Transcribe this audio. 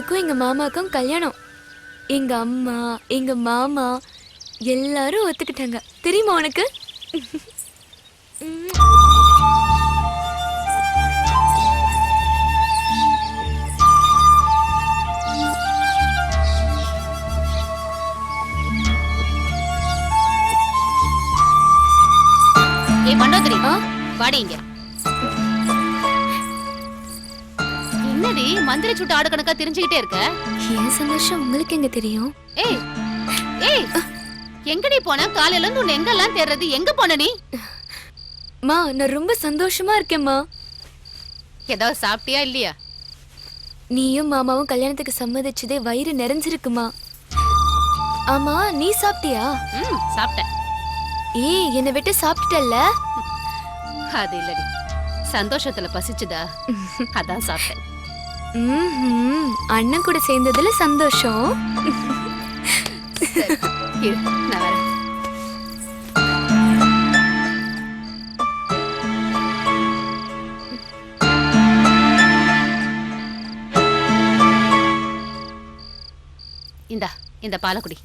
எனக்கும் எங்க மாமாக்கும் கல்யாணம். எங்க அம்மா எங்க மாமா எல்லாரும் ஒத்துக்கிட்டாங்க. தெரியுமா உனக்கு? ஏய் மண்டோதரி, வாடி இங்க. என்னடி மந்திரி சுட்டு ஆடு கணக்கா தெரிஞ்சுக்கிட்டே இருக்க? ஏன் சந்தோஷம் உங்களுக்கு எங்க தெரியும்? ஏய் ஏய், எங்கடி போன? காலையில இருந்து உன்னை எங்கெல்லாம் தேடுறது? எங்க போன நீ? மா, நான் ரொம்ப சந்தோஷமா இருக்கேம்மா. ஏதாவது சாப்பிட்டியா இல்லையா? நீயும் மாமாவும் கல்யாணத்துக்கு சம்மதிச்சதே வயிறு நிறைஞ்சிருக்குமா. ஆமா, நீ சாப்பிட்டியா? சாப்பிட்டேன். ஏய், என்னை விட்டு சாப்பிட்டல்ல? அது இல்லடி, சந்தோஷத்துல பசிச்சுதா, அதான் சாப்பிட்டேன். அண்ணன் கூட சேர்ந்ததுல சந்தோஷம். இரு, நான் வரேன். இந்த பாலக்குடி.